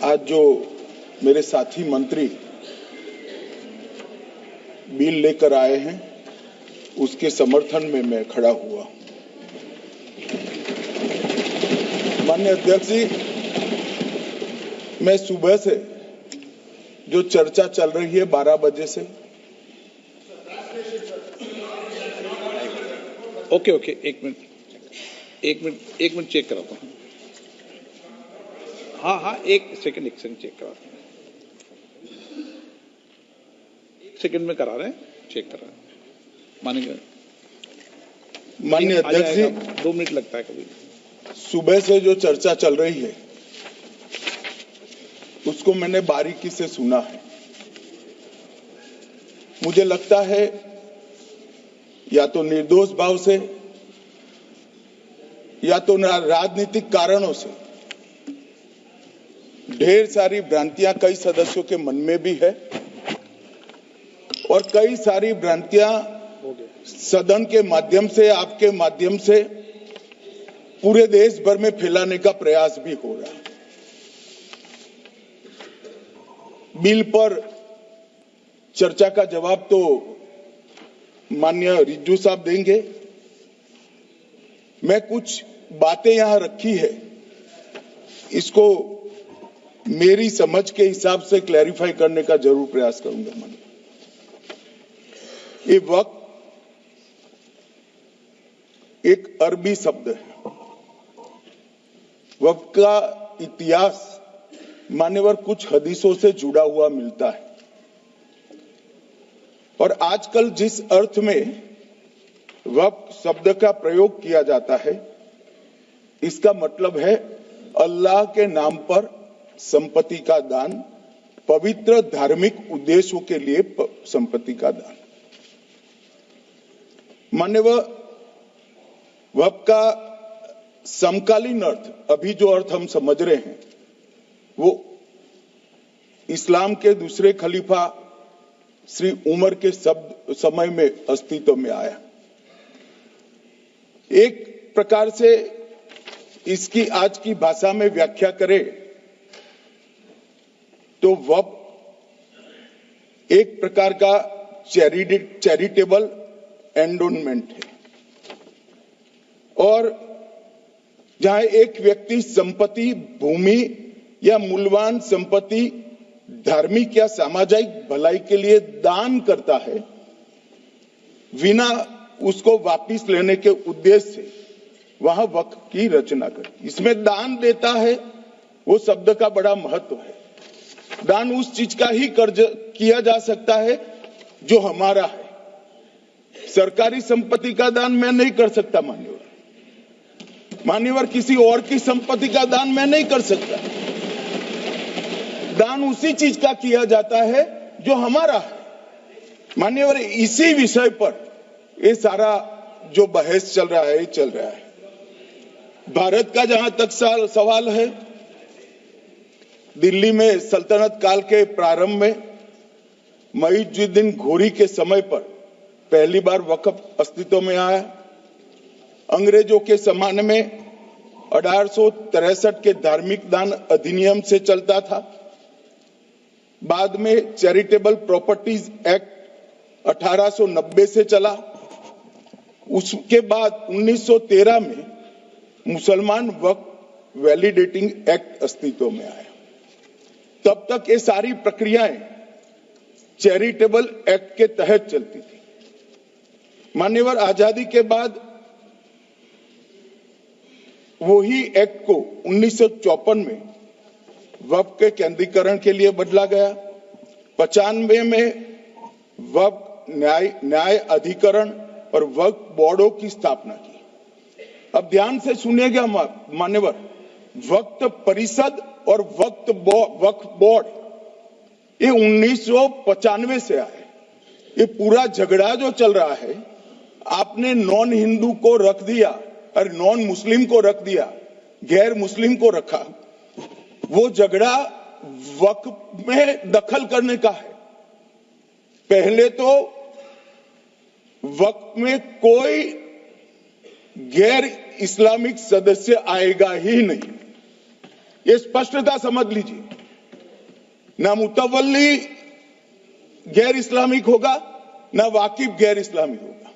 आज जो मेरे साथी मंत्री बिल लेकर आए हैं उसके समर्थन में मैं खड़ा हुआ। माननीय अध्यक्ष जी, मैं सुबह से जो चर्चा चल रही है 12 बजे से। ओके एक मिनट चेक कराता हूँ। हाँ एक सेकंड चेक कराते हैं। एक सेकंड में करा रहे हैं, चेक करा रहे हैं। माननीय अध्यक्ष जी, 2 मिनट लगता है कभी। सुबह से जो चर्चा चल रही है उसको मैंने बारीकी से सुना है। मुझे लगता है या तो निर्दोष भाव से या तो राजनीतिक कारणों से ढेर सारी भ्रांतियां कई सदस्यों के मन में भी है और कई सारी भ्रांतियां सदन के माध्यम से, आपके माध्यम से पूरे देश भर में फैलाने का प्रयास भी हो रहा है। बिल पर चर्चा का जवाब तो माननीय रिज्जू साहब देंगे। मैं कुछ बातें यहां रखी है, इसको मेरी समझ के हिसाब से क्लैरिफाई करने का जरूर प्रयास करूंगा। ये वक्त एक अरबी शब्द है। वक्त का इतिहास मान्यवर कुछ हदीसों से जुड़ा हुआ मिलता है और आजकल जिस अर्थ में वक्त शब्द का प्रयोग किया जाता है, इसका मतलब है अल्लाह के नाम पर संपत्ति का दान, पवित्र धार्मिक उद्देश्यों के लिए संपत्ति का दान। मान्यवर वक्त का समकालीन अर्थ, अभी जो अर्थ हम समझ रहे हैं, वो इस्लाम के दूसरे खलीफा श्री उमर के समय में अस्तित्व में आया। एक प्रकार से इसकी आज की भाषा में व्याख्या करें तो वक्त एक प्रकार का चैरिटेबल एंडोनमेंट है और जहां एक व्यक्ति संपत्ति, भूमि या मूल्यवान संपत्ति धार्मिक या सामाजिक भलाई के लिए दान करता है, बिना उसको वापस लेने के उद्देश्य से वहां वक्त की रचना करती। इसमें दान देता है, वो शब्द का बड़ा महत्व है। दान उस चीज का ही किया जा सकता है जो हमारा है। सरकारी संपत्ति का दान मैं नहीं कर सकता। मान्यवर किसी और की संपत्ति का दान मैं नहीं कर सकता। दान उसी चीज का किया जाता है जो हमारा है। मान्यवर इसी विषय पर ये सारा जो बहस चल रहा है भारत का जहां तक सवाल है, दिल्ली में सल्तनत काल के प्रारंभ में मुइज़्ज़ुद्दीन घोरी के समय पर पहली बार वक्फ अस्तित्व में आया। अंग्रेजों के जमाने में 1863 के धार्मिक दान अधिनियम से चलता था। बाद में चैरिटेबल प्रॉपर्टीज एक्ट 1890 से चला। उसके बाद 1913 में मुसलमान वक्फ वैलिडेटिंग एक्ट अस्तित्व में आया। तब तक ये सारी प्रक्रियाएं चैरिटेबल एक्ट के तहत चलती थी। मान्यवर आजादी के बाद वही एक्ट को 1954 में वक्फ के केंद्रीकरण के लिए बदला गया। 95 में वक्फ न्याय अधिकरण और वक्फ बोर्डों की स्थापना की। अब ध्यान से सुनिएगा मान्यवर, वक्फ परिषद और वक्फ बोर्ड ये 1995 से आए। ये पूरा झगड़ा जो चल रहा है, आपने नॉन हिंदू को रख दिया और नॉन मुस्लिम को रख दिया, गैर मुस्लिम को रखा। वो झगड़ा वक्फ में दखल करने का है। पहले तो वक्फ में कोई गैर इस्लामिक सदस्य आएगा ही नहीं, ये स्पष्टता समझ लीजिए। ना मुतवल्ली गैर इस्लामिक होगा, ना वाकिफ गैर इस्लामिक होगा।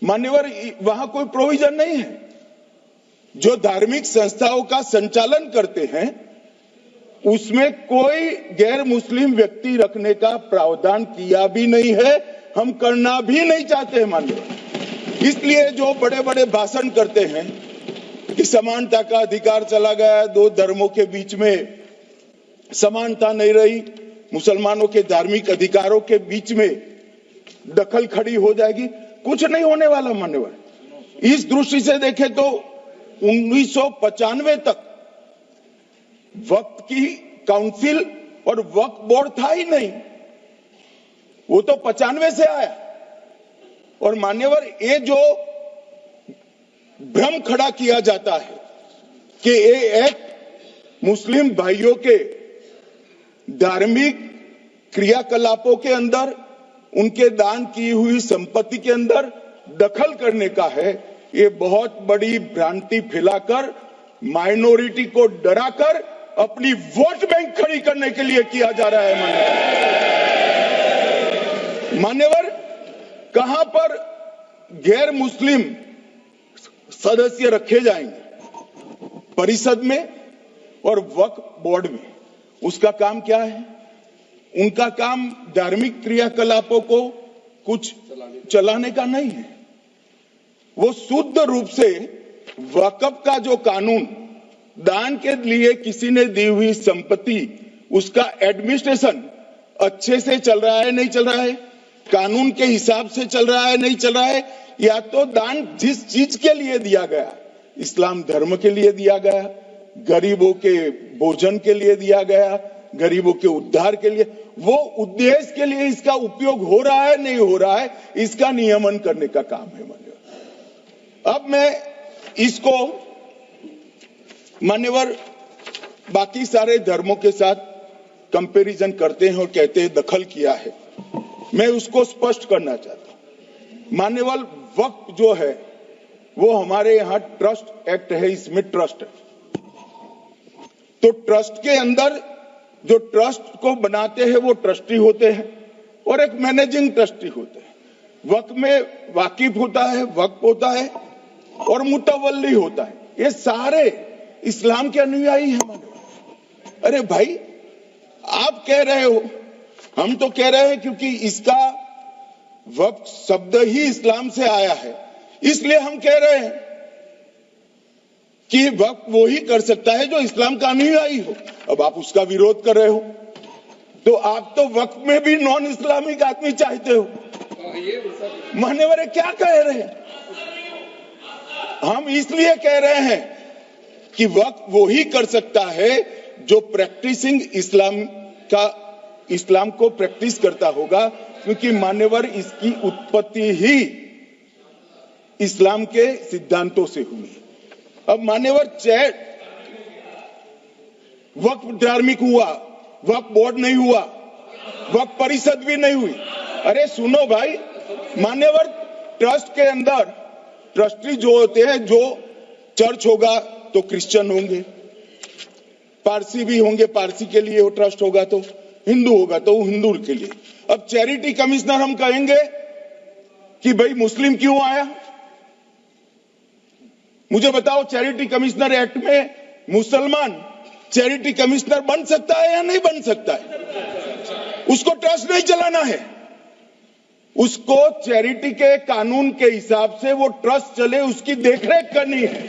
मान्यवर, वहां कोई प्रोविजन नहीं है। जो धार्मिक संस्थाओं का संचालन करते हैं उसमें कोई गैर मुस्लिम व्यक्ति रखने का प्रावधान किया भी नहीं है, हम करना भी नहीं चाहते हैं मान्यवर। इसलिए जो बड़े बड़े भाषण करते हैं कि समानता का अधिकार चला गया, दो धर्मों के बीच में समानता नहीं रही, मुसलमानों के धार्मिक अधिकारों के बीच में दखल खड़ी हो जाएगी, कुछ नहीं होने वाला मान्यवर। इस दृष्टि से देखें तो 1995 तक वक्फ की काउंसिल और वक्फ बोर्ड था ही नहीं, वो तो 95 से आया। और मान्यवर, ये जो भ्रम खड़ा किया जाता है कि ये एक मुस्लिम भाइयों के धार्मिक क्रियाकलापों के अंदर, उनके दान की हुई संपत्ति के अंदर दखल करने का है, ये बहुत बड़ी भ्रांति फैलाकर माइनॉरिटी को डराकर अपनी वोट बैंक खड़ी करने के लिए किया जा रहा है मान्यवर। कहां पर गैर मुस्लिम सदस्य रखे जाएंगे? परिषद में और वक्फ बोर्ड में। उसका काम क्या है? उनका काम धार्मिक क्रियाकलापों को कुछ चलाने का नहीं है। वो शुद्ध रूप से वक्फ का जो कानून, दान के लिए किसी ने दी हुई संपत्ति, उसका एडमिनिस्ट्रेशन अच्छे से चल रहा है नहीं चल रहा है, कानून के हिसाब से चल रहा है नहीं चल रहा है, या तो दान जिस चीज के लिए दिया गया, इस्लाम धर्म के लिए दिया गया, गरीबों के भोजन के लिए दिया गया, गरीबों के उद्धार के लिए, वो उद्देश्य के लिए इसका उपयोग हो रहा है नहीं हो रहा है, इसका नियमन करने का काम है मान्यवर। अब मैं इसको मान्यवर बाकी सारे धर्मों के साथ कंपैरिजन करते हैं और कहते हैं दखल किया है, मैं उसको स्पष्ट करना चाहता हूं। मान्यवर, वक्फ जो है वो हमारे यहां ट्रस्ट एक्ट है, इसमें ट्रस्ट है। तो ट्रस्ट के अंदर जो ट्रस्ट को बनाते हैं वो ट्रस्टी होते हैं और एक मैनेजिंग ट्रस्टी होते हैं। वक्फ में वाकिफ होता है, वक्फ होता है और मुतवल्ली होता है। ये सारे इस्लाम के अनुयायी हैं। अरे भाई, आप कह रहे हो, हम तो कह रहे हैं क्योंकि इसका वक्फ शब्द ही इस्लाम से आया है, इसलिए हम कह रहे हैं कि वक्फ वो ही कर सकता है जो इस्लाम का अनुयायी हो। अब आप उसका विरोध कर रहे हो, तो आप तो वक्फ में भी नॉन इस्लामिक आदमी चाहते हो। मान्यवर, क्या कह रहे हैं? हम इसलिए कह रहे हैं कि वक्फ वो ही कर सकता है जो प्रैक्टिसिंग इस्लाम को प्रैक्टिस करता होगा, क्योंकि मान्यवर इसकी उत्पत्ति ही इस्लाम के सिद्धांतों से हुई। अब मान्यवर, वक्फ धार्मिक हुआ, वक्फ बोर्ड नहीं हुआ, वक्फ परिषद भी नहीं हुई। अरे सुनो भाई, मान्यवर, ट्रस्ट के अंदर ट्रस्टी जो होते हैं, जो चर्च होगा तो क्रिश्चियन होंगे, पारसी भी होंगे, पारसी के लिए वो ट्रस्ट होगा, तो हिंदू होगा तो वो हिंदू के लिए। अब चैरिटी कमिश्नर हम कहेंगे कि भाई मुस्लिम क्यों आया? मुझे बताओ, चैरिटी कमिश्नर एक्ट में मुसलमान चैरिटी कमिश्नर बन सकता है या नहीं बन सकता है? उसको ट्रस्ट नहीं चलाना है, उसको चैरिटी के कानून के हिसाब से वो ट्रस्ट चले, उसकी देखरेख करनी है।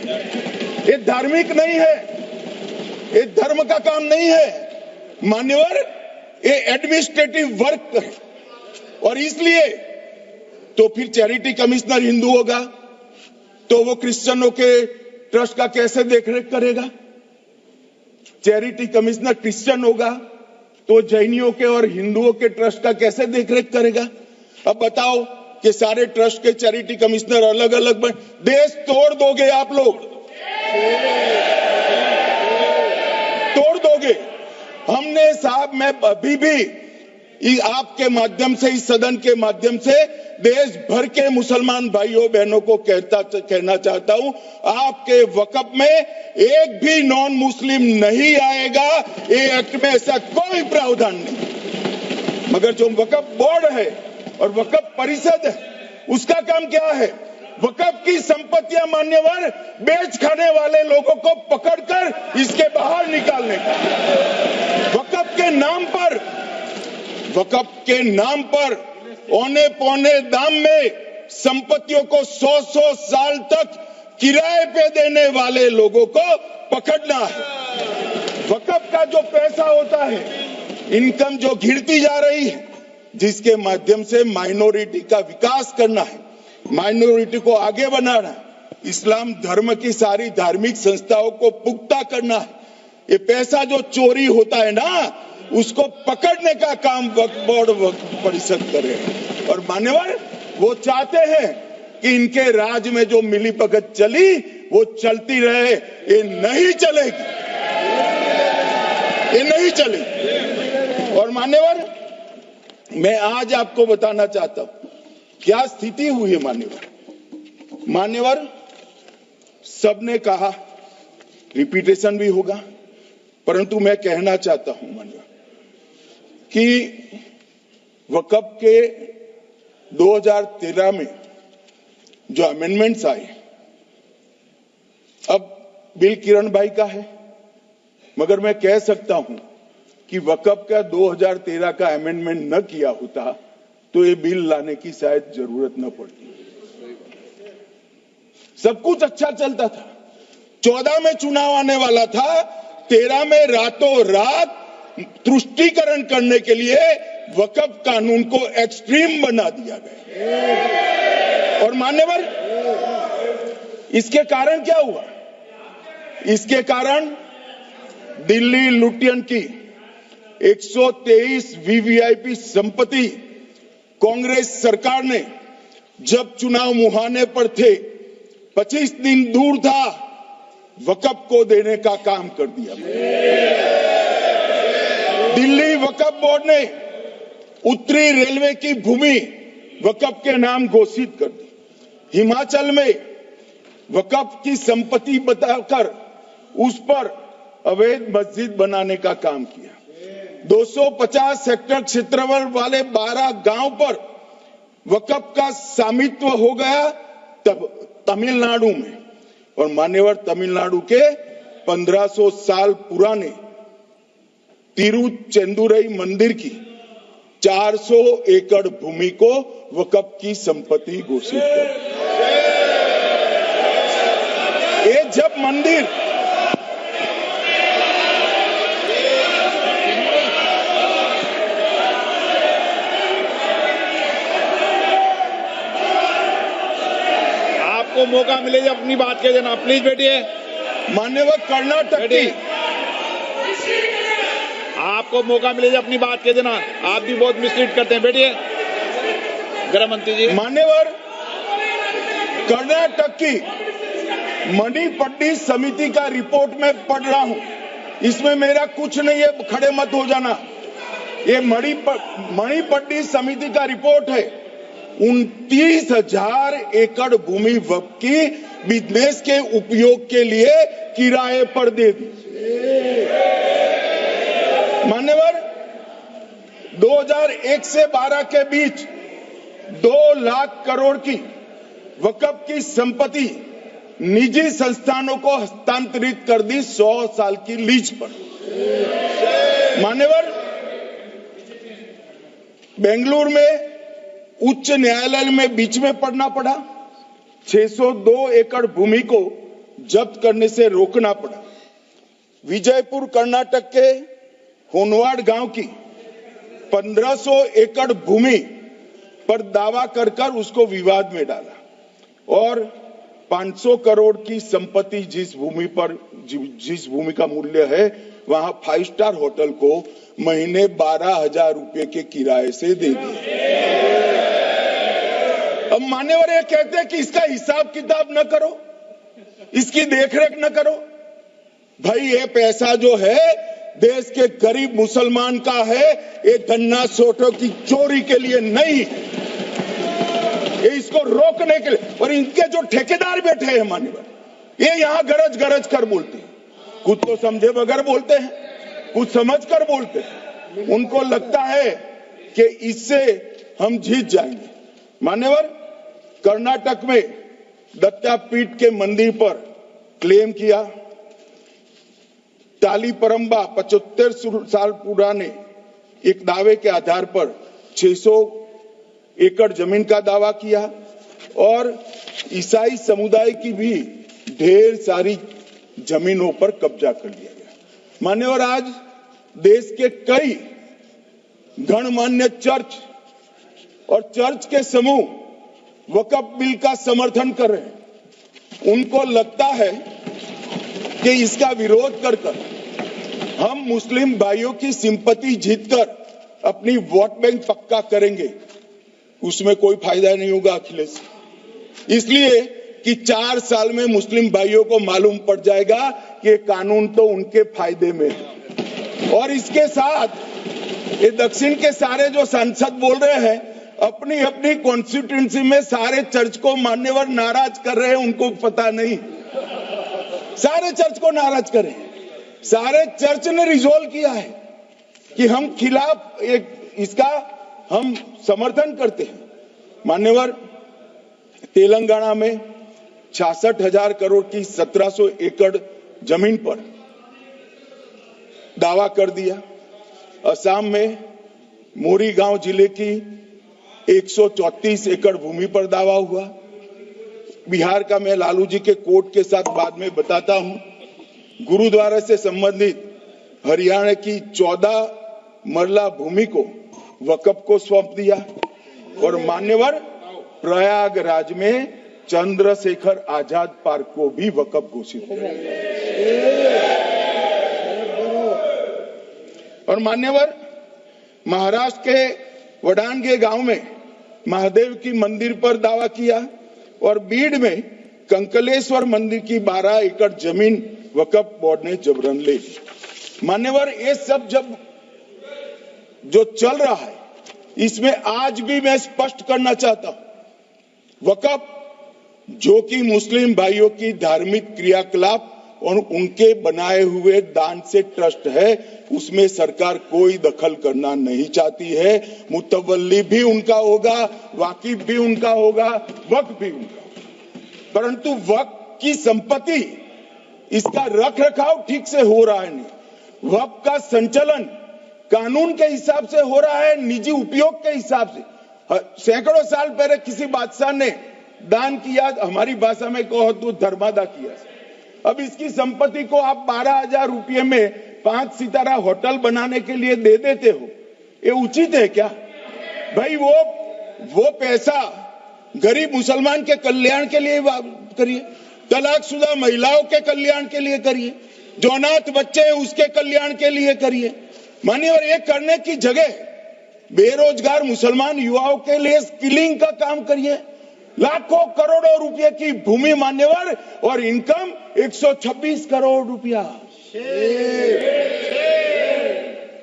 ये धार्मिक नहीं है, ये धर्म का काम नहीं है मान्यवर, ये एडमिनिस्ट्रेटिव वर्क है। और इसलिए तो फिर चैरिटी कमिश्नर हिंदू होगा तो वो क्रिश्चियनों के ट्रस्ट का कैसे देखरेख करेगा? चैरिटी कमिश्नर क्रिश्चियन होगा तो जैनियों के और हिंदुओं के ट्रस्ट का कैसे देखरेख करेगा? अब बताओ कि सारे ट्रस्ट के चैरिटी कमिश्नर अलग अलग बन, देश तोड़ दोगे आप लोग, तोड़ दोगे। हमने साहब, मैं अभी भी आपके माध्यम से, इस सदन के माध्यम से देश भर के मुसलमान भाइयों बहनों को कहना चाहता हूं, आपके वक्फ में एक भी नॉन मुस्लिम नहीं आएगा। ये एक्ट में ऐसा कोई प्रावधान नहीं। मगर जो वक्फ बोर्ड है और वक्फ परिषद है, उसका काम क्या है? वक्फ की संपत्तियां मान्यवर बेच खाने वाले लोगों को पकड़कर इसके बाहर निकालने का। वक्फ के नाम पर औने पौने दाम में संपत्तियों को 100 साल तक किराए पे देने वाले लोगों को पकड़ना है। वक्फ का जो पैसा होता है, इनकम जो गिरती जा रही है, जिसके माध्यम से माइनॉरिटी का विकास करना है, माइनॉरिटी को आगे बढ़ाना है, इस्लाम धर्म की सारी धार्मिक संस्थाओं को पुख्ता करना है। ये पैसा जो चोरी होता है ना, उसको पकड़ने का काम वक्फ बोर्ड वक्फ परिषद करे। और मान्यवर वो चाहते हैं कि इनके राज में जो मिलीभगत चली वो चलती रहे। ये नहीं चलेगी, ये नहीं चलेगी। और मान्यवर मैं आज आपको बताना चाहता हूं क्या स्थिति हुई है। मान्यवर सबने कहा, रिपीटेशन भी होगा, परंतु मैं कहना चाहता हूं मान्यवर कि वक्फ के 2013 में जो अमेंडमेंट्स आए, अब बिल किरण भाई का है, मगर मैं कह सकता हूं कि वक्फ का 2013 का अमेंडमेंट न किया होता तो ये बिल लाने की शायद जरूरत न पड़ती। सब कुछ अच्छा चलता था। 14 में चुनाव आने वाला था, 13 में रातों रात तुष्टीकरण करने के लिए वक्फ कानून को एक्सट्रीम बना दिया गया। और मान्यवर इसके कारण क्या हुआ? इसके कारण दिल्ली लुटियन की 123 वीवीआईपी संपत्ति कांग्रेस सरकार ने जब चुनाव मुहाने पर थे, 25 दिन दूर था, वक्फ को देने का काम कर दिया। दिल्ली वक्फ बोर्ड ने उत्तरी रेलवे की भूमि वक्फ के नाम घोषित कर दी। हिमाचल में वक्फ की संपत्ति बताकर उस पर अवैध मस्जिद बनाने का काम किया। 250 हेक्टेयर क्षेत्रफल वाले 12 गांव पर वक्फ का स्वामित्व हो गया तब तमिलनाडु में। और मान्यवर तमिलनाडु के 1500 साल पुराने तिरुचेंदुरई मंदिर की 400 एकड़ भूमि को वक्फ की संपत्ति घोषित कर। ये जब मंदिर आपको मौका मिले जब अपनी बात कह देना, प्लीज बैठिए। मान्यवर कर्नाटक की, आपको मौका मिले जब अपनी बात कह देना, आप भी बहुत मिसलीड करते हैं। बैठिए गृह मंत्री जी। मान्यवर कर्नाटक की मणिपट्टी समिति का रिपोर्ट मैं पढ़ रहा हूं, इसमें मेरा कुछ नहीं है, खड़े मत हो जाना। ये मणिपट्टी समिति का रिपोर्ट है। 29,000 एकड़ भूमि वक्फ की बिजनेस के उपयोग के लिए किराए पर दे दी। मान्यवर 2001 से 12 के बीच 2 लाख करोड़ की वक्फ की संपत्ति निजी संस्थानों को हस्तांतरित कर दी 100 साल की लीज पर। मान्यवर बेंगलुरु में उच्च न्यायालय में बीच में पढ़ना पड़ा, 602 एकड़ भूमि को जब्त करने से रोकना पड़ा। विजयपुर कर्नाटक के होनवाड़ गांव की 1500 एकड़ भूमि पर दावा कर उसको विवाद में डाला और 500 करोड़ की संपत्ति जिस भूमि का मूल्य है वहां 5 स्टार होटल को महीने 12,000 रुपए के किराए से दे दिया। अब मान्यवर ये कहते हैं कि इसका हिसाब किताब न करो, इसकी देखरेख न करो। भाई ये पैसा जो है देश के गरीब मुसलमान का है, ये गन्ना सोटों की चोरी के लिए नहीं, ये इसको रोकने के लिए। और इनके जो ठेकेदार बैठे हैं मान्यवर, ये यहाँ गरज गरज कर बोलते हैं, कुछ तो समझे बगैर बोलते हैं, कुछ समझ कर बोलते हैं। उनको लगता है कि इससे हम जीत जाएंगे। मान्यवर, कर्नाटक में दत्तापीठ के मंदिर पर क्लेम किया, तालीपरंबा 75 साल पुराने एक दावे के आधार पर 600 एकड़ जमीन का दावा किया और ईसाई समुदाय की भी ढेर सारी जमीनों पर कब्जा कर लिया गया। मान्यवर, आज देश के कई गणमान्य चर्च और चर्च के समूह वक्फ बिल का समर्थन कर रहे हैं। उनको लगता है कि इसका विरोध कर हम मुस्लिम भाइयों की सिंपैथी जीतकर अपनी वोट बैंक पक्का करेंगे, उसमें कोई फायदा नहीं होगा अखिलेश। इसलिए कि 4 साल में मुस्लिम भाइयों को मालूम पड़ जाएगा कि ये कानून तो उनके फायदे में है। और इसके साथ ये दक्षिण के सारे जो सांसद बोल रहे हैं, अपनी अपनी कॉन्स्टिट्यूएंसी में सारे चर्च को मान्यवर नाराज कर रहे हैं, उनको पता नहीं, सारे चर्च को नाराज कर रहे हैं। सारे चर्च ने रिजोल्व किया है कि हम खिलाफ इसका हम समर्थन करते हैं। मान्यवर, तेलंगाना में 66,000 करोड़ की 1700 एकड़ जमीन पर दावा कर दिया। असम में मोरीगांव जिले की 134 एकड़ भूमि पर दावा हुआ। बिहार का मैं लालू जी के कोर्ट के साथ बाद में बताता हूं। गुरुद्वारा से संबंधित हरियाणा की 14 मरला भूमि को वक्फ को सौंप दिया। और मान्यवर, प्रयागराज में चंद्रशेखर आजाद पार्क को भी वक्फ घोषित किया। और मान्यवर, महाराष्ट्र के वडानगे गांव में महादेव की मंदिर पर दावा किया और बीड में कंकलेश्वर मंदिर की 12 एकड़ जमीन वक्फ बोर्ड ने जबरन ले ली। मान्यवर, ये सब जब जो चल रहा है, इसमें आज भी मैं स्पष्ट करना चाहता हूं, वक्फ जो कि मुस्लिम भाइयों की धार्मिक क्रियाकलाप और उनके बनाए हुए दान से ट्रस्ट है, उसमें सरकार कोई दखल करना नहीं चाहती है। मुतवल्ली भी उनका होगा, वाकिफ भी उनका होगा, वक्फ भी उनका होगा। परंतु वक्फ की संपत्ति, इसका रख रखाव ठीक से हो रहा है नहीं। वक्फ का संचालन कानून के हिसाब से हो रहा है, निजी उपयोग के हिसाब से। सैकड़ों साल पहले किसी बादशाह ने दान किया, हमारी भाषा में कहो तो धर्मादा किया। अब इसकी संपत्ति को आप 12,000 रुपये में 5 सितारा होटल बनाने के लिए दे देते हो, ये उचित है क्या भाई? वो पैसा गरीब मुसलमान के कल्याण के लिए करिए, तलाकशुदा महिलाओं के कल्याण के लिए करिए, जो अनाथ बच्चे हैं उसके कल्याण के लिए करिए। मानिए, और ये करने की जगह बेरोजगार मुसलमान युवाओं के लिए स्किलिंग का काम करिए। लाखों करोड़ों रुपए की भूमि मान्यवर और इनकम 126 करोड़ रुपया।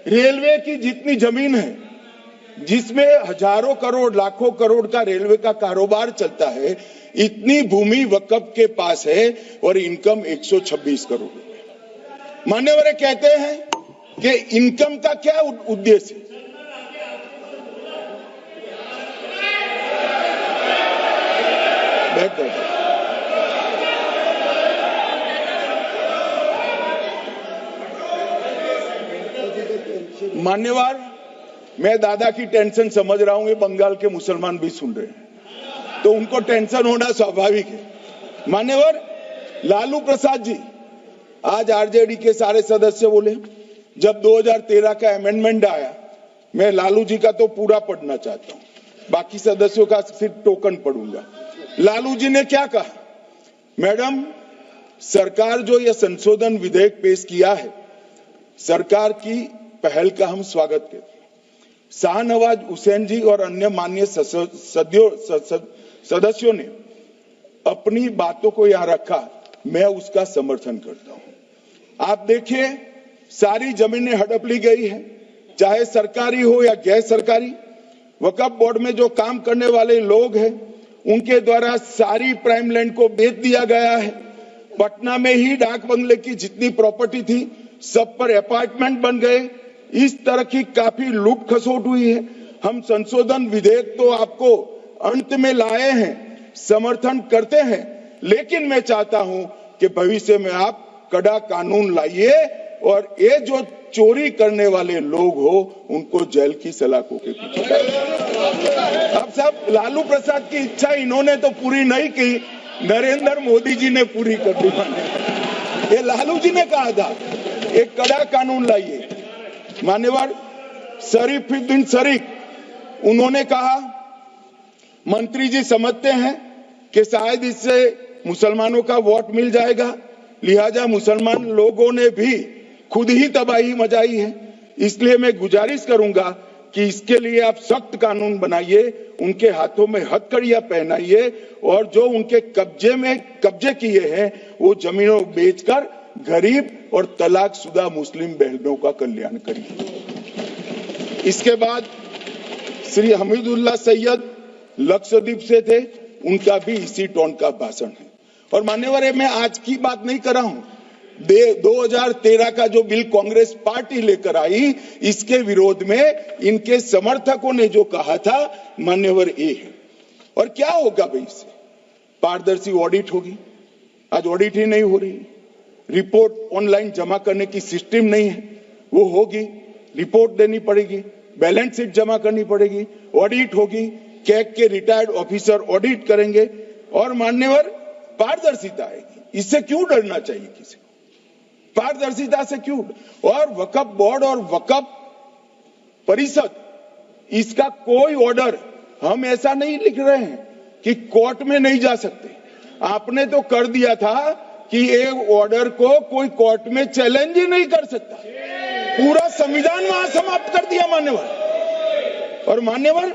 रेलवे की जितनी जमीन है, जिसमें हजारों करोड़ लाखों करोड़ का रेलवे का कारोबार चलता है, इतनी भूमि वक्फ के पास है और इनकम 126 करोड़ रुपए। मान्यवर कहते हैं कि इनकम का क्या उद्देश्य है? मान्यवर, मैं दादा की टेंशन समझ रहा हूं, ये बंगाल के मुसलमान भी सुन रहे हैं, तो उनको टेंशन होना स्वाभाविक है। मान्यवर, लालू प्रसाद जी, आज आरजेडी के सारे सदस्य बोले, जब 2013 का अमेंडमेंट आया, मैं लालू जी का तो पूरा पढ़ना चाहता हूं, बाकी सदस्यों का सिर्फ टोकन पढ़ूंगा। लालू जी ने क्या कहा? मैडम, सरकार जो यह संशोधन विधेयक पेश किया है, सरकार की पहल का हम स्वागत करते हैं। शाहनवाज हुसैन जी और अन्य माननीय सदस्यों ने अपनी बातों को यहां रखा, मैं उसका समर्थन करता हूं। आप देखिए सारी जमीनें हड़प ली गई है, चाहे सरकारी हो या गैर सरकारी। वक्फ बोर्ड में जो काम करने वाले लोग हैं उनके द्वारा सारी प्राइम लैंड को बेच दिया गया है। पटना में ही डाक बंगले की जितनी प्रॉपर्टी थी सब पर अपार्टमेंट बन गए। इस तरह की काफी लूट खसोट हुई है। हम संशोधन विधेयक तो आपको अंत में लाए हैं, समर्थन करते हैं, लेकिन मैं चाहता हूं कि भविष्य में आप कड़ा कानून लाइए और ये जो चोरी करने वाले लोग हो उनको जेल की सलाखों के पीछे। अब साहब, लालू प्रसाद की इच्छा इन्होंने तो पूरी नहीं की, नरेंद्र मोदी जी ने पूरी कर दी। ये लालू जी ने कहा था एक कड़ा कानून लाइए। मान्यवर शरीफुद्दीन शरीफ उन्होंने कहा मंत्री जी समझते हैं कि शायद इससे मुसलमानों का वोट मिल जाएगा, लिहाजा मुसलमान लोगों ने भी खुद ही तबाही मचाई है, इसलिए मैं गुजारिश करूंगा कि इसके लिए आप सख्त कानून बनाइए, उनके हाथों में हथकड़ियां पहनाइए और जो उनके कब्जे किए हैं वो जमीनों बेचकर गरीब और तलाकशुदा मुस्लिम बहनों का कल्याण करिए। इसके बाद श्री हमीदुल्लाह सैयद लक्षद्वीप से थे, उनका भी इसी टोन का भाषण है। और मान्यवर, मैं आज की बात नहीं कर रहा हूं, 2013 का जो बिल कांग्रेस पार्टी लेकर आई, इसके विरोध में इनके समर्थकों ने जो कहा था मान्यवर ये है। और क्या होगा भाई इससे? पारदर्शी ऑडिट होगी, आज ऑडिट ही नहीं हो रही। रिपोर्ट ऑनलाइन जमा करने की सिस्टम नहीं है, वो होगी, रिपोर्ट देनी पड़ेगी, बैलेंस शीट जमा करनी पड़ेगी, ऑडिट होगी, कैग के रिटायर्ड ऑफिसर ऑडिट करेंगे और मान्यवर पारदर्शिता आएगी। इससे क्यों डरना चाहिए किसी को? पारदर्शिता से क्यों? और वक्फ बोर्ड और वक्फ परिषद, इसका कोई ऑर्डर हम ऐसा नहीं लिख रहे हैं कि कोर्ट में नहीं जा सकते। आपने तो कर दिया था कि एक ऑर्डर को कोई कोर्ट में चैलेंज ही नहीं कर सकता, पूरा संविधान वहां समाप्त कर दिया मान्यवर। और मान्यवर,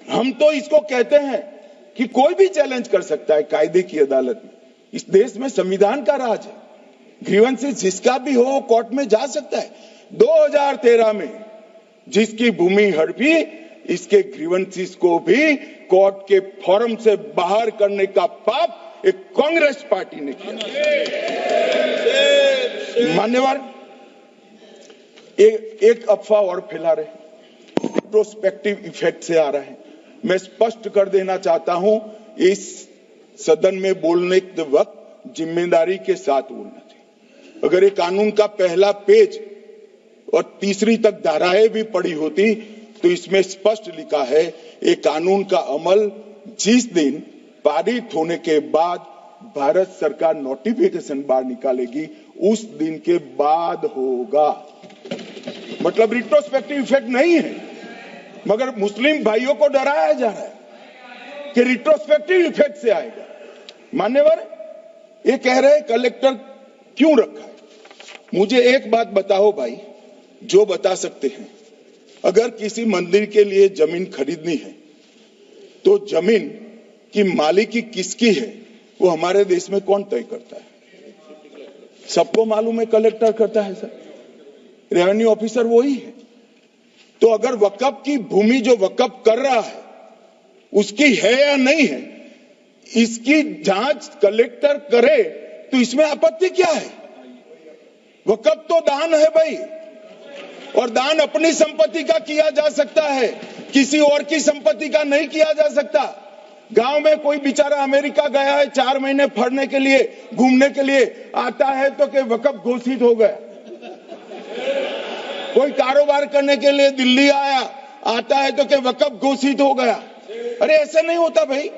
हम तो इसको कहते हैं कि कोई भी चैलेंज कर सकता है कायदे की अदालत में। इस देश में संविधान का राज है, ग्रीवेंसेस जिसका भी हो कोर्ट में जा सकता है। 2013 में जिसकी भूमि हड़पी, इसके ग्रीवेंसेस को भी कोर्ट के फोरम से बाहर करने का पाप एक कांग्रेस पार्टी ने किया। मान्यवर, एक अफवाह और फैला रहे, प्रोस्पेक्टिव इफेक्ट से आ रहा है। मैं स्पष्ट कर देना चाहता हूं, इस सदन में बोलने के वक्त जिम्मेदारी के साथ बोलना चाहिए। अगर ये कानून का पहला पेज और तीसरी तक धाराएं भी पड़ी होती तो इसमें स्पष्ट लिखा है ये कानून का अमल जिस दिन पारित होने के बाद भारत सरकार नोटिफिकेशन बाहर निकालेगी उस दिन के बाद होगा। मतलब रिट्रोस्पेक्टिव इफेक्ट नहीं है, मगर मुस्लिम भाइयों को डराया जा रहा है कि रिट्रोस्पेक्टिव इफेक्ट से आएगा। मान्यवर, ये कह रहे कलेक्टर क्यों रखा है? मुझे एक बात बताओ भाई, जो बता सकते हैं। अगर किसी मंदिर के लिए जमीन खरीदनी है तो जमीन की मालिकी किसकी है वो हमारे देश में कौन तय करता है? सबको मालूम है, कलेक्टर करता है सर, रेवेन्यू ऑफिसर वही है। तो अगर वक्फ की भूमि जो वक्फ कर रहा है उसकी है या नहीं है, इसकी जांच कलेक्टर करे तो इसमें आपत्ति क्या है? वक्फ तो दान है भाई, और दान अपनी संपत्ति का किया जा सकता है, किसी और की संपत्ति का नहीं किया जा सकता। गांव में कोई बेचारा अमेरिका गया है 4 महीने पढ़ने के लिए, घूमने के लिए, आता है तो कि वक्फ घोषित हो गया। कोई कारोबार करने के लिए दिल्ली आया, आता है तो कि वक्फ घोषित हो गया। अरे ऐसे नहीं होता भाई,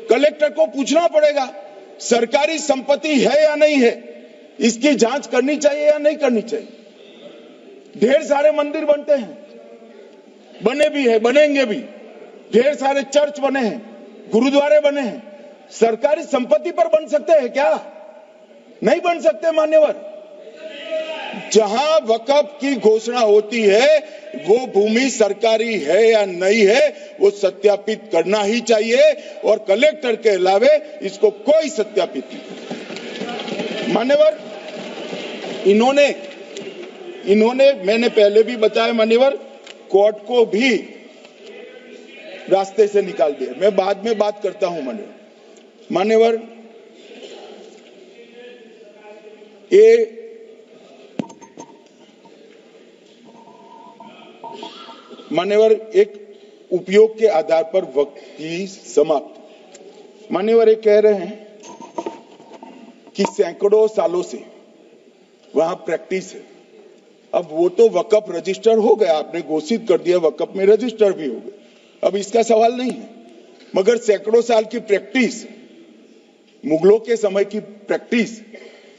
कलेक्टर को पूछना पड़ेगा सरकारी संपत्ति है या नहीं है, इसकी जांच करनी चाहिए या नहीं करनी चाहिए। ढेर सारे मंदिर बनते हैं, बने भी है, बनेंगे भी, ढेर सारे चर्च बने हैं, गुरुद्वारे बने हैं, सरकारी संपत्ति पर बन सकते हैं क्या? नहीं बन सकते मान्यवर। जहां वक्फ की घोषणा होती है वो भूमि सरकारी है या नहीं है वो सत्यापित करना ही चाहिए, और कलेक्टर के अलावे इसको कोई सत्यापित नहीं। मान्यवर, इन्होंने इन्होंने, मैंने पहले भी बताया मान्यवर, कोर्ट को भी रास्ते से निकाल दिया। मैं बाद में बात करता हूं मान्यवर, ये मान्यवर एक उपयोग के आधार पर वक्त की समाप्त। मान्यवर ये कह रहे हैं कि सैकड़ों सालों से वहां प्रैक्टिस है। अब वो तो वक़्फ रजिस्टर हो गया, आपने घोषित कर दिया, वक़्फ में रजिस्टर भी हो गए, अब इसका सवाल नहीं है। मगर सैकड़ों साल की प्रैक्टिस, मुगलों के समय की प्रैक्टिस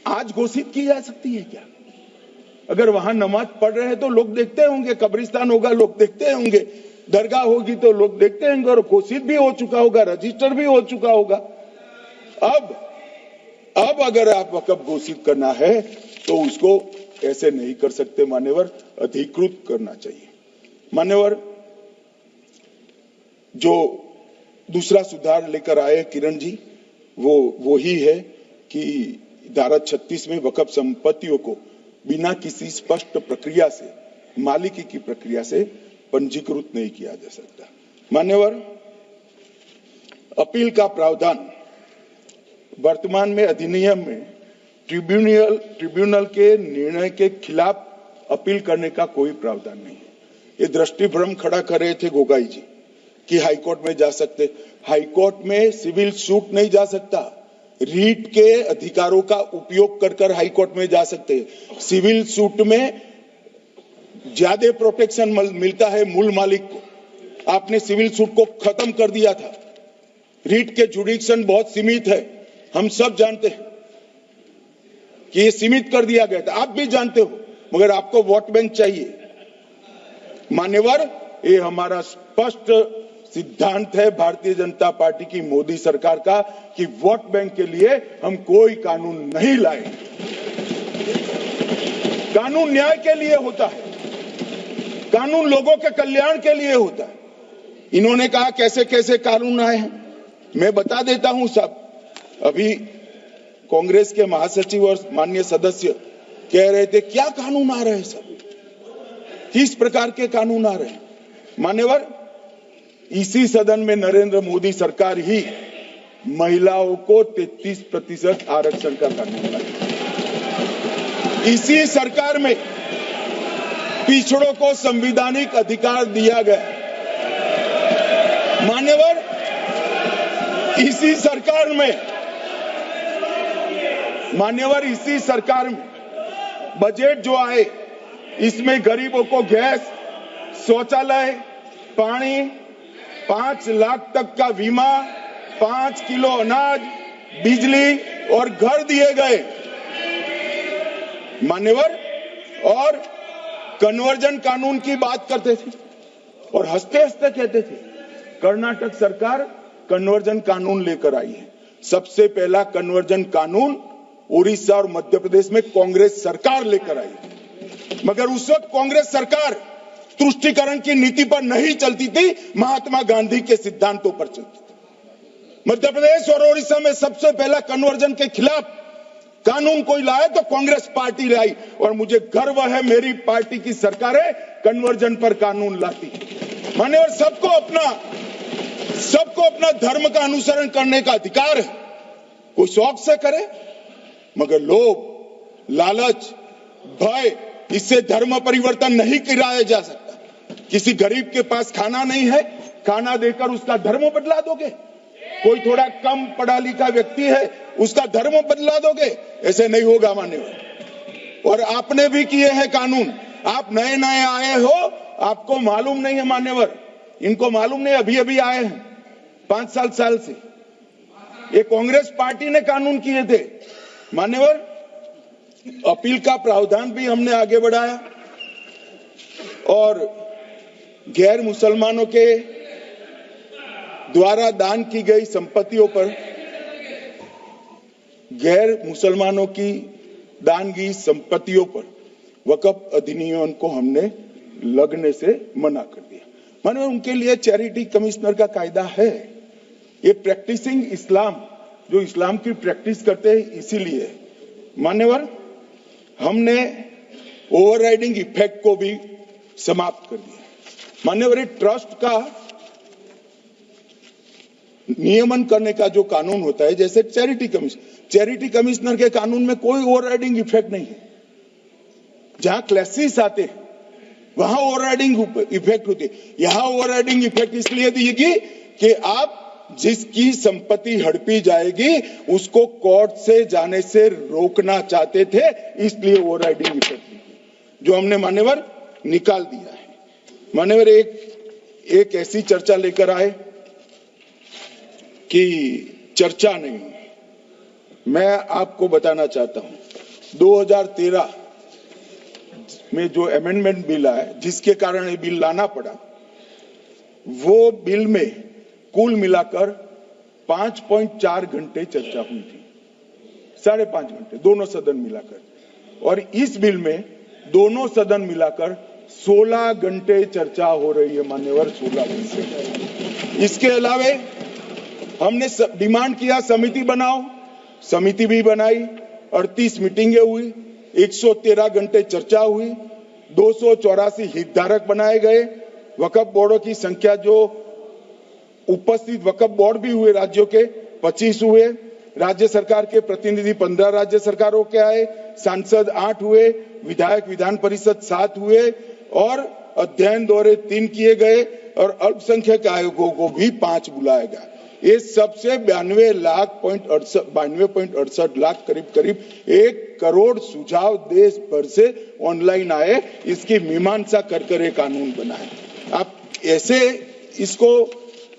आज घोषित की जा सकती है क्या? अगर वहां नमाज पढ़ रहे हैं तो लोग देखते होंगे, कब्रिस्तान होगा लोग देखते होंगे, दरगाह होगी तो लोग देखते होंगे, और घोषित भी हो चुका होगा, रजिस्टर भी हो चुका होगा। अब अगर आप वक़्फ घोषित करना है तो उसको ऐसे नहीं कर सकते मान्यवर, अधिकृत करना चाहिए। मान्यवर, जो दूसरा सुधार लेकर आए किरण जी, वो ही है कि धारा 36 में वक़्फ संपत्तियों को बिना किसी स्पष्ट प्रक्रिया से, मालिकी की प्रक्रिया से पंजीकृत नहीं किया जा सकता। मान्यवर, अपील का प्रावधान वर्तमान में अधिनियम में ट्रिब्यूनल के निर्णय के खिलाफ अपील करने का कोई प्रावधान नहीं है। ये दृष्टिभ्रम खड़ा कर रहे थे गोगाई जी कि हाईकोर्ट में जा सकते। हाईकोर्ट में सिविल सूट नहीं जा सकता, रीट के अधिकारों का उपयोग कर हाईकोर्ट में जा सकते हैं। सिविल सूट में ज्यादा प्रोटेक्शन मिलता है मूल मालिक को। आपने सिविल सूट को खत्म कर दिया था। रीट के जुडिक्शन बहुत सीमित है, हम सब जानते हैं कि ये सीमित कर दिया गया था, आप भी जानते हो, मगर आपको वोट बैंक चाहिए। मान्यवर, ये हमारा स्पष्ट सिद्धांत है भारतीय जनता पार्टी की, मोदी सरकार का, कि वोट बैंक के लिए हम कोई कानून नहीं लाए। कानून न्याय के लिए होता है, कानून लोगों के कल्याण के लिए होता है। इन्होंने कहा कैसे कैसे कानून आए हैं, मैं बता देता हूं सब। अभी कांग्रेस के महासचिव और माननीय सदस्य कह रहे थे क्या कानून आ रहे हैं, सब किस प्रकार के कानून आ रहे हैं। मान्यवर, इसी सदन में नरेंद्र मोदी सरकार ही महिलाओं को 33% आरक्षण का कानून लाई। इसी सरकार में पिछड़ों को संवैधानिक अधिकार दिया गया। मान्यवर, इसी सरकार में बजट जो आए, इसमें गरीबों को गैस, शौचालय, पानी, 5 लाख तक का बीमा, 5 किलो अनाज, बिजली और घर दिए गए। मान्यवर, और कन्वर्जन कानून की बात करते थे और हंसते हंसते कहते थे कर्नाटक सरकार कन्वर्जन कानून लेकर आई है। सबसे पहला कन्वर्जन कानून उड़ीसा और मध्य प्रदेश में कांग्रेस सरकार लेकर आई, मगर उस वक्त कांग्रेस सरकार तुष्टीकरण की नीति पर नहीं चलती थी, महात्मा गांधी के सिद्धांतों पर चलती थी। मध्य प्रदेश और उड़ीसा में सबसे पहला कन्वर्जन के खिलाफ कानून कोई लाए तो कांग्रेस पार्टी लाई, और मुझे गर्व है मेरी पार्टी की सरकारें कन्वर्जन पर कानून लाती। माने, और सबको अपना धर्म का अनुसरण करने का अधिकार है, कोई शौक से करे, मगर लोभ, लालच, भय, इससे धर्म परिवर्तन नहीं कराया जा सकता। किसी गरीब के पास खाना नहीं है, खाना देकर उसका धर्म बदला दोगे? कोई थोड़ा कम पढ़ा लिखा व्यक्ति है, उसका धर्म बदला दोगे? ऐसे नहीं होगा मान्यवर। और आपने भी किए हैं कानून, आप नए नए आए हो, आपको मालूम नहीं है मान्यवर, इनको मालूम नहीं, अभी अभी आए हैं 5 साल से। ये कांग्रेस पार्टी ने कानून किए थे मान्यवर। अपील का प्रावधान भी हमने आगे बढ़ाया, और गैर मुसलमानों के द्वारा दान की गई संपत्तियों पर, गैर मुसलमानों की दान की संपत्तियों पर वक़्फ़ अधिनियम को हमने लगने से मना कर दिया। माने, उनके लिए चैरिटी कमिश्नर का कायदा है। ये प्रैक्टिसिंग इस्लाम, जो इस्लाम की प्रैक्टिस करते हैं, इसीलिए मान्यवर हमने ओवरराइडिंग इफेक्ट को भी समाप्त कर दिया। मान्यवर, ट्रस्ट का नियमन करने का जो कानून होता है, जैसे चैरिटी कमिश्नर के कानून में कोई ओवरराइडिंग इफेक्ट नहीं है। जहां क्लासेस आते हैं वहां ओवरराइडिंग इफेक्ट होती है। यहां ओवरराइडिंग इफेक्ट इसलिए देगी कि आप जिसकी संपत्ति हड़पी जाएगी उसको कोर्ट से जाने से रोकना चाहते थे, इसलिए ओवरराइडिंग इफेक्ट जो हमने मान्यवर निकाल दिया है। मान्यवर, एक ऐसी चर्चा लेकर आए कि चर्चा नहीं, मैं आपको बताना चाहता हूं 2013 में जो अमेंडमेंट बिल आया, जिसके कारण ये बिल लाना पड़ा, वो बिल में कुल मिलाकर 5.4 घंटे चर्चा हुई थी, 5.5 घंटे दोनों सदन मिलाकर। और इस बिल में दोनों सदन मिलाकर 16 घंटे चर्चा हो रही है मान्यवर, 16 घंटे। इसके अलावा हमने डिमांड किया समिति बनाओ, समिति भी बनाई, 38 मीटिंगें हुई, 113 घंटे चर्चा हुई, 284 हितधारक बनाए गए, वक्फ बोर्डों की संख्या जो उपस्थित वक्फ बोर्ड भी हुए राज्यों के 25 हुए, राज्य सरकार के प्रतिनिधि 15 राज्य सरकारों के आए, सांसद 8 हुए, विधायक विधान परिषद 7 हुए और अध्ययन दौरे 3 किए गए और अल्पसंख्यक आयोगों को भी 5 बुलाया गया। ये सबसे 92.68 लाख करीब 1 करोड़ सुझाव देश भर से ऑनलाइन आए, इसकी मीमांसा कर एक कानून बना है। आप ऐसे इसको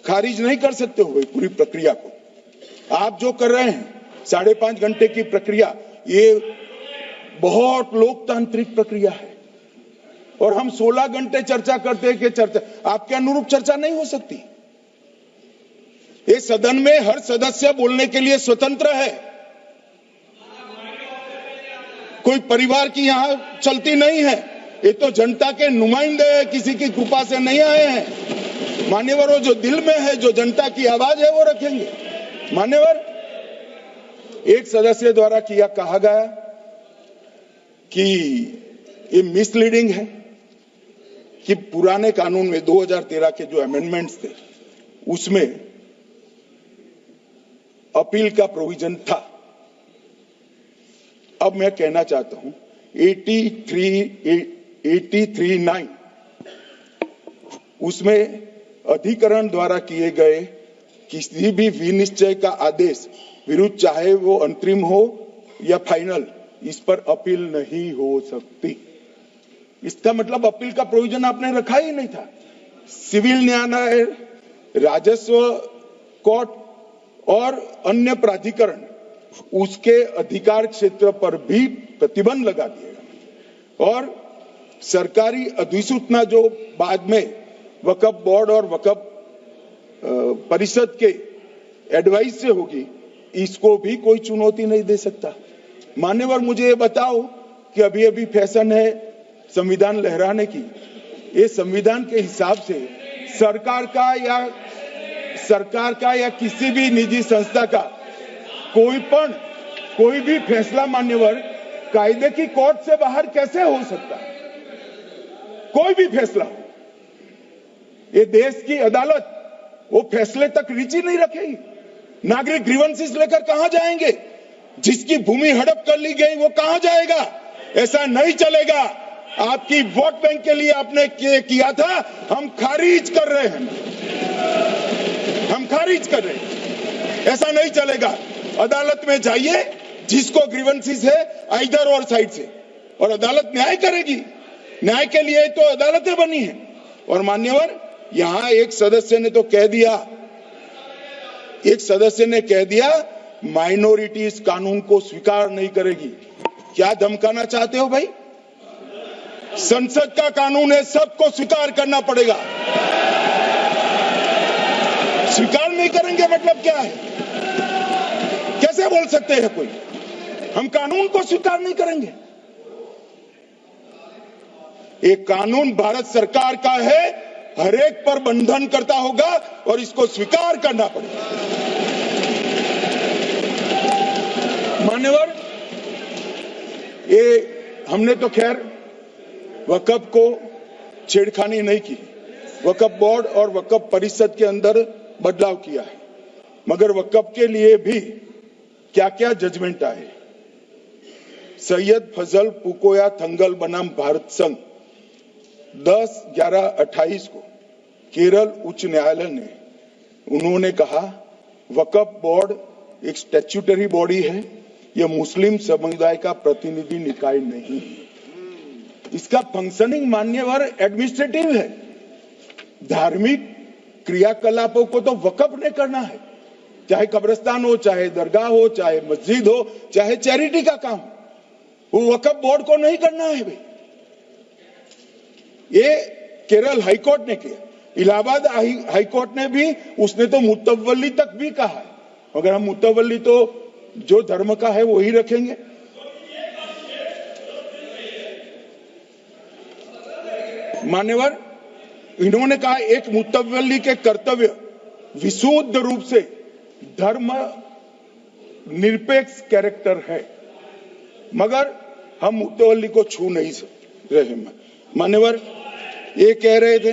खारिज नहीं कर सकते हो भाई, पूरी प्रक्रिया को। आप जो कर रहे हैं 5.5 घंटे की प्रक्रिया, ये बहुत लोकतांत्रिक प्रक्रिया है और हम 16 घंटे चर्चा करते हैं कि चर्चा आपके अनुरूप चर्चा नहीं हो सकती। ये सदन में हर सदस्य बोलने के लिए स्वतंत्र है, कोई परिवार की यहां चलती नहीं है। ये तो जनता के नुमाइंदे हैं, किसी की कृपा से नहीं आए हैं। मान्यवर, वो जो दिल में है, जो जनता की आवाज है, वो रखेंगे। मान्यवर, एक सदस्य द्वारा कहा गया कि ये मिसलीडिंग है कि पुराने कानून में 2013 के जो अमेंडमेंट्स थे उसमें अपील का प्रोविजन था। अब मैं कहना चाहता हूं 83(9) उसमें अधिकरण द्वारा किए गए किसी भी विनिश्चय का आदेश विरुद्ध, चाहे वो अंतरिम हो या फाइनल, इस पर अपील नहीं हो सकती। इसका मतलब अपील का प्रोविजन आपने रखा ही नहीं था। सिविल न्यायालय, राजस्व कोर्ट और अन्य प्राधिकरण उसके अधिकार क्षेत्र पर भी प्रतिबंध लगा दिया और सरकारी अधिसूचना जो बाद में वक्फ बोर्ड और वक्फ परिषद के एडवाइस से होगी, इसको भी कोई चुनौती नहीं दे सकता। मान्यवर, मुझे ये बताओ कि अभी अभी फैशन है संविधान लहराने की। ये संविधान के हिसाब से सरकार का या किसी भी निजी संस्था का कोई भी फैसला मान्यवर कायदे की कोर्ट से बाहर कैसे हो सकता है? कोई भी फैसला, ये देश की अदालत वो फैसले तक रुचि नहीं रखेगी। नागरिक ग्रीवेंसेस लेकर कहां जाएंगे? जिसकी भूमि हड़प कर ली गई वो कहां जाएगा? ऐसा नहीं चलेगा। आपकी वोट बैंक के लिए आपने किया था, हम खारिज कर रहे हैं, हम खारिज कर रहे हैं। ऐसा नहीं चलेगा। अदालत में जाइए, जिसको ग्रीवेंसेस है इधर और साइड से, और अदालत न्याय करेगी। न्याय के लिए तो अदालतें बनी है। और मान्यवर, यहां एक सदस्य ने कह दिया माइनॉरिटी इस कानून को स्वीकार नहीं करेगी। क्या धमकाना चाहते हो भाई? संसद का कानून है, सबको स्वीकार करना पड़ेगा। स्वीकार नहीं करेंगे मतलब क्या है? कैसे बोल सकते हैं कोई? हम कानून को स्वीकार नहीं करेंगे। एक कानून भारत सरकार का है, हर एक पर बंधन करता होगा और इसको स्वीकार करना पड़ेगा। मान्यवर, ये हमने तो खैर वक्फ को छेड़खानी नहीं की। वक्फ बोर्ड और वक्फ परिषद के अंदर बदलाव किया है, मगर वक्फ के लिए भी क्या क्या जजमेंट आए। सैयद फजल पुकोया थंगल बनाम भारत संघ 10/11/28 को केरल उच्च न्यायालय ने उन्होंने कहा वक्फ बोर्ड एक स्टैट्यूटरी बॉडी है, यह मुस्लिम समुदाय का प्रतिनिधि निकाय नहीं है। इसका फंक्शनिंग मान्यवर एडमिनिस्ट्रेटिव है। धार्मिक क्रियाकलापों को तो वक्फ ने करना है, चाहे कब्रिस्तान हो, चाहे दरगाह हो, चाहे मस्जिद हो, चाहे चैरिटी का काम, वो वक्फ बोर्ड को नहीं करना है भाई। ये केरल हाईकोर्ट ने किया। इलाहाबाद हाईकोर्ट ने भी, उसने तो मुतवल्ली तक भी कहा है, मगर हम मुतवल्ली तो जो धर्म का है वही रखेंगे। मान्यवर, इन्होंने कहा एक मुतवल्ली के कर्तव्य विशुद्ध रूप से धर्म निरपेक्ष कैरेक्टर है, मगर हम मुतवल्ली को छू नहीं रहे। मान्यवर ये कह रहे थे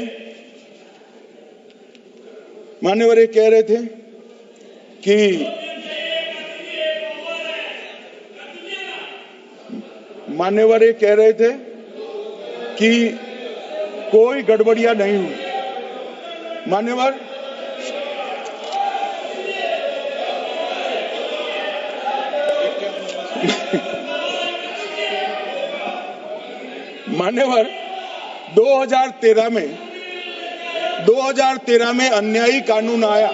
कि मान्यवर ये कह रहे थे कि कोई गड़बड़ियां नहीं हुई। मान्यवर मान्यवर 2013 में अन्यायी कानून आया।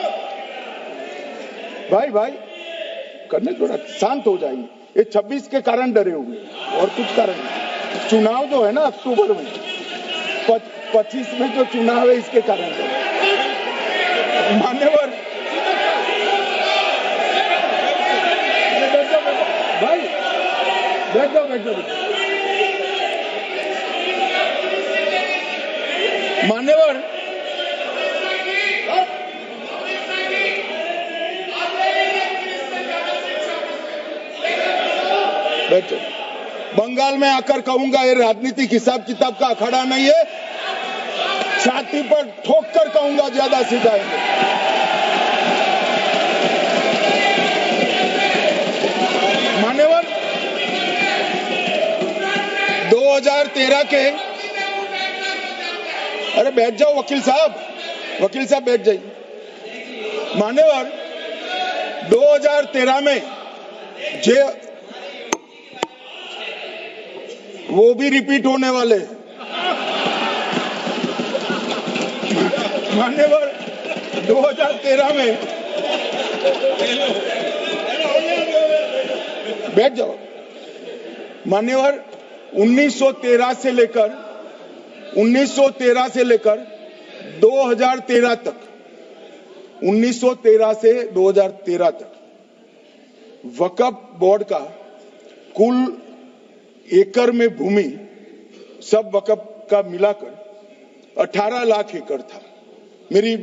भाई करने थोड़ा शांत हो जाइए। ये 26 के कारण डरे हुए और कुछ कारण नहीं। चुनाव जो है ना अक्टूबर में, 25 में जो चुनाव है इसके कारण डरे। मान्यवर भाई बैठ जाओ। मान्यवर बैठो। बंगाल में आकर कहूंगा ये राजनीतिक हिसाब किताब का अखाड़ा नहीं है, छाती पर ठोक कर कहूंगा ज्यादा सीधा है। मान्यवर 2013 के, अरे बैठ जाओ वकील साहब बैठ जाइए। मान्यवर 2013 में वो भी रिपीट होने वाले हैं। मान्यवर 2013 में बैठ जाओ। मान्यवर 1913 से लेकर 2013 तक 1913 से 2013 तक वक्फ बोर्ड का कुल एकड़ में भूमि सब वक्फ का मिलाकर 18 लाख एकड़ था। मेरी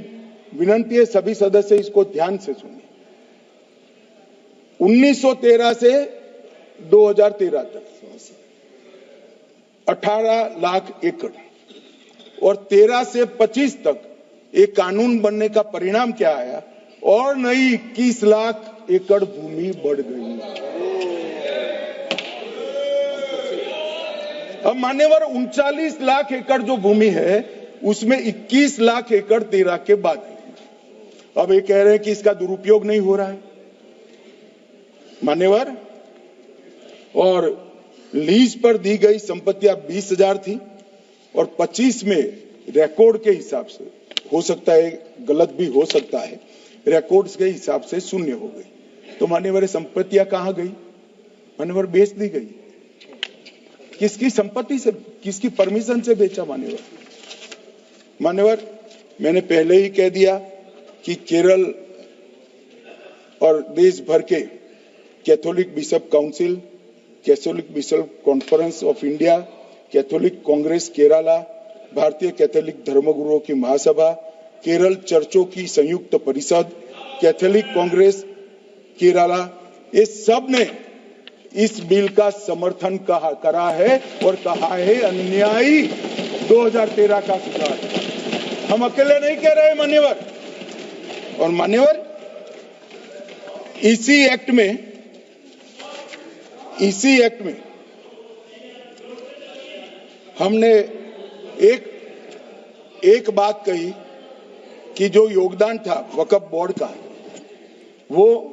विनंती है सभी सदस्य इसको ध्यान से सुनिए। 1913 से 2013 तक 18 लाख एकड़ और 13 से 25 तक एक कानून बनने का परिणाम क्या आया और नई 21 लाख एकड़ भूमि बढ़ गई। अब मान्यवर 39 लाख एकड़ जो भूमि है उसमें 21 लाख एकड़ 13 के बाद है। अब ये कह रहे हैं कि इसका दुरुपयोग नहीं हो रहा है। मान्यवर, और लीज पर दी गई संपत्तियां 20,000 थी और 25 में रिकॉर्ड के हिसाब से, हो सकता है गलत भी हो सकता है, रिकॉर्ड्स के हिसाब से शून्य हो गई। तो मान्यवर संपत्तियां कहां गई? मान्यवर बेच दी गई। किसकी संपत्ति से, किसकी परमिशन से बेचा? मान्यवर मैंने पहले ही कह दिया कि केरल और देश भर के Catholic bishop council, Catholic bishop conference of India, Catholic Congress Kerala, भारतीय कैथोलिक धर्मगुरुओं की महासभा, केरल चर्चों की संयुक्त परिषद, कैथोलिक कांग्रेस केरला, ये सब ने इस बिल का समर्थन करा है और कहा है अन्यायी 2013 का सुधार। हम अकेले नहीं कह रहे मान्यवर। और मान्यवर, इसी एक्ट में हमने एक बात कही कि जो योगदान था वक्फ बोर्ड का वो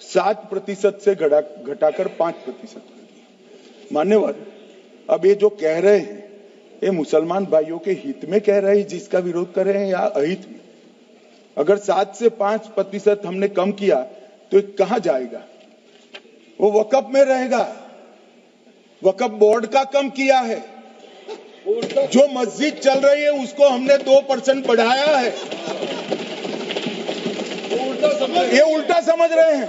7% से घटाकर 5% कर दिया। मान्यवर, अब ये जो कह रहे हैं ये मुसलमान भाइयों के हित में कह रहे हैं जिसका विरोध कर रहे हैं या अहित में? अगर 7 से 5% हमने कम किया तो ये कहां जाएगा? वो वक्फ में रहेगा। वक्फ बोर्ड का कम किया है। जो मस्जिद चल रही है उसको हमने 2% बढ़ाया है। ये उल्टा समझ रहे हैं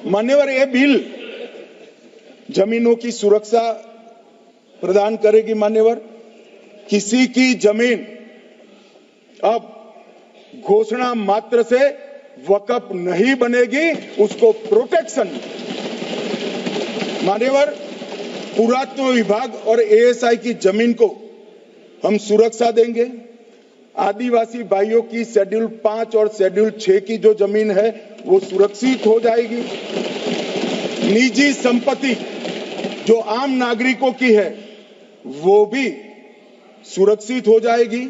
मान्यवर। ये बिल जमीनों की सुरक्षा प्रदान करेगी मान्यवर। किसी की जमीन अब घोषणा मात्र से वक्फ नहीं बनेगी, उसको प्रोटेक्शन मान्यवर। पुरातत्व विभाग और एएसआई की जमीन को हम सुरक्षा देंगे। आदिवासी भाइयों की शेड्यूल 5 और शेड्यूल 6 की जो जमीन है वो सुरक्षित हो जाएगी। निजी संपत्ति जो आम नागरिकों की है वो भी सुरक्षित हो जाएगी।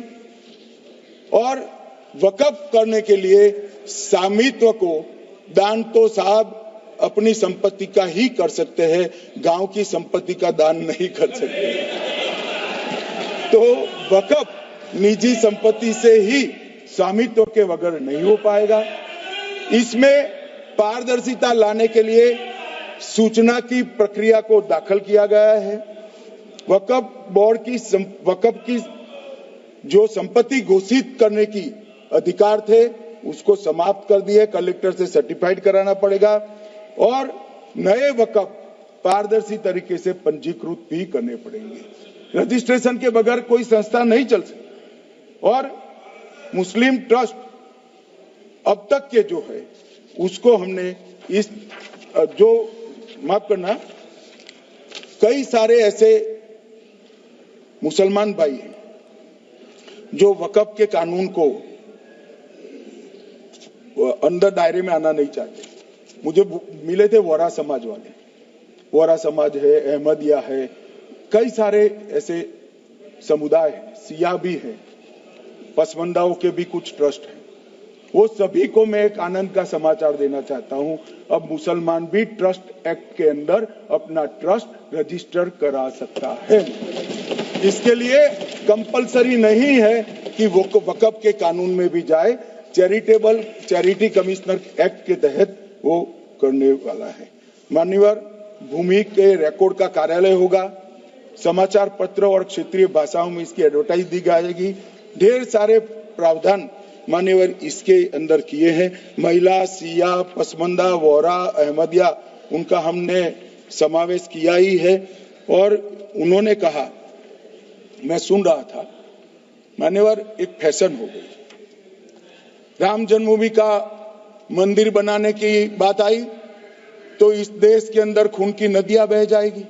और वक्फ करने के लिए स्वामित्व को दान तो साहब अपनी संपत्ति का ही कर सकते हैं, गांव की संपत्ति का दान नहीं कर सकते। तो वक्फ निजी संपत्ति से ही स्वामित्व के बगैर नहीं हो पाएगा। इसमें पारदर्शिता लाने के लिए सूचना की प्रक्रिया को दाखिल किया गया है। वक्फ बोर्ड की वक्फ की जो संपत्ति घोषित करने की अधिकार थे उसको समाप्त कर दिए। कलेक्टर से सर्टिफाइड कराना पड़ेगा और नए वक्फ पारदर्शी तरीके से पंजीकृत भी करने पड़ेंगे। रजिस्ट्रेशन के बगैर कोई संस्था नहीं चल सकती। और मुस्लिम ट्रस्ट अब तक के जो है उसको हमने इस जो माफ करना, कई सारे ऐसे मुसलमान भाई हैं जो वक्फ के कानून को अंदर दायरे में आना नहीं चाहते। मुझे मिले थे वोरा समाज वाले, वोरा समाज है, अहमदिया है, कई सारे ऐसे समुदाय हैं, सिया भी है, पसमंदाओं के भी कुछ ट्रस्ट हैं। वो सभी को मैं एक आनंद का समाचार देना चाहता हूं, अब मुसलमान भी ट्रस्ट एक्ट के अंदर अपना ट्रस्ट रजिस्टर करा सकता है। इसके लिए कंपलसरी नहीं है कि वो वक्फ के कानून में भी जाए, चैरिटी कमिश्नर एक्ट के तहत वो करने वाला है। मान्यवर, भूमि के रिकॉर्ड का कार्यालय होगा, समाचार पत्र और क्षेत्रीय भाषाओं में इसकी एडवर्टाइज दी जाएगी। ढेर सारे प्रावधान मान्यवर इसके अंदर किए हैं। महिला, सिया, पसमंदा, वोरा, अहमदिया उनका हमने समावेश किया ही है। और उन्होंने कहा, मैं सुन रहा था मान्यवर, एक फैशन हो गई, राम जन्मभूमि का मंदिर बनाने की बात आई तो इस देश के अंदर खून की नदियां बह जाएगी,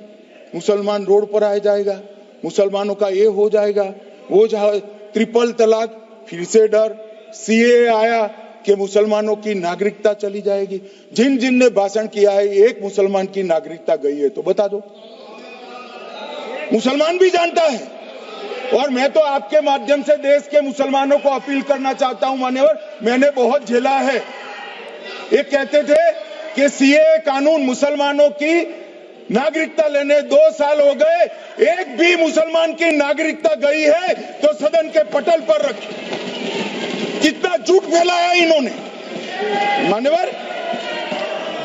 मुसलमान रोड पर आ जाएगा, मुसलमानों का ये हो जाएगा, वो ट्रिपल तलाक, फिर से डर, सीए आया कि मुसलमानों की नागरिकता चली जाएगी। जिन जिन ने भाषण किया है एक मुसलमान की नागरिकता गई है तो बता दो। मुसलमान भी जानता है। और मैं तो आपके माध्यम से देश के मुसलमानों को अपील करना चाहता हूं मान्यवर, मैंने बहुत झेला है। ये कहते थे कि सीए कानून मुसलमानों की नागरिकता लेने 2 साल हो गए, एक भी मुसलमान की नागरिकता गई है तो सदन के पटल पर रखी। कितना झूठ फैलाया इन्होंने। मान्यवर,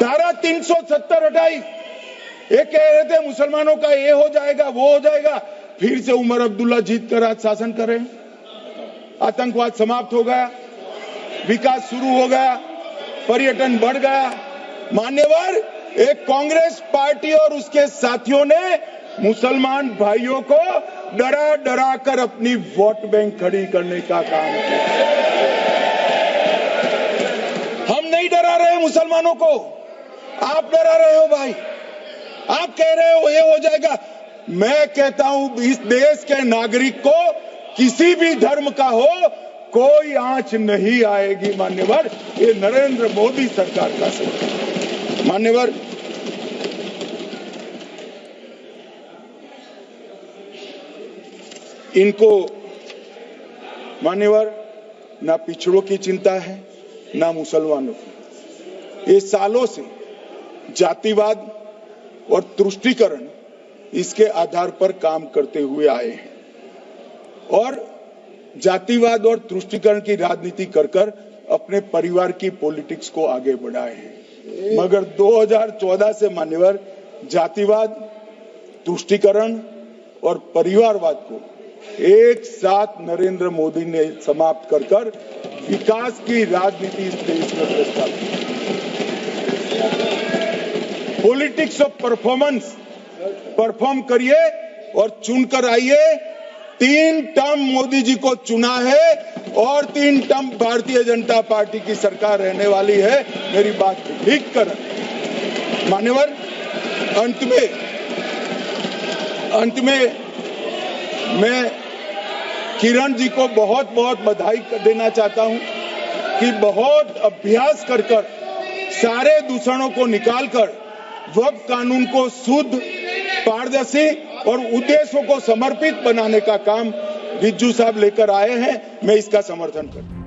धारा 370 हटाई, ये कह रहे थे मुसलमानों का ये हो जाएगा, वो हो जाएगा, फिर से उमर अब्दुल्ला जीत कर आज शासन करें। आतंकवाद समाप्त हो गया, विकास शुरू हो गया, पर्यटन बढ़ गया। मान्यवर, एक कांग्रेस पार्टी और उसके साथियों ने मुसलमान भाइयों को डरा डरा कर अपनी वोट बैंक खड़ी करने का काम किया। हम नहीं डरा रहे हैं मुसलमानों को, आप डरा रहे हो भाई, आप कह रहे हो ये हो जाएगा। मैं कहता हूं इस देश के नागरिक को किसी भी धर्म का हो कोई आंच नहीं आएगी मान्यवर, ये नरेंद्र मोदी सरकार का सिर्फ। मान्यवर, इनको मान्यवर ना पिछड़ों की चिंता है ना मुसलमानों की। ये सालों से जातिवाद और तुष्टीकरण इसके आधार पर काम करते हुए आए हैं और जातिवाद और तुष्टीकरण की राजनीति कर कर अपने परिवार की पॉलिटिक्स को आगे बढ़ाए हैं। मगर 2014 से मान्यवर जातिवाद, तुष्टीकरण और परिवारवाद को एक साथ नरेंद्र मोदी ने समाप्त कर कर विकास की राजनीति इस देश में प्रस्तावित की। पॉलिटिक्स ऑफ परफॉर्मेंस, परफॉर्म करिए और चुनकर आइए। 3 टर्म मोदी जी को चुना है और 3 टर्म भारतीय जनता पार्टी की सरकार रहने वाली है। मेरी बात ठीक कर मान्यवर, अंत में मैं किरण जी को बहुत बहुत बधाई देना चाहता हूं कि बहुत अभ्यास कर सारे दूषणों को निकालकर वक्फ कानून को शुद्ध, पारदर्शी और उद्देश्यों को समर्पित बनाने का काम रिज्जू साहब लेकर आए हैं। मैं इसका समर्थन करता हूं।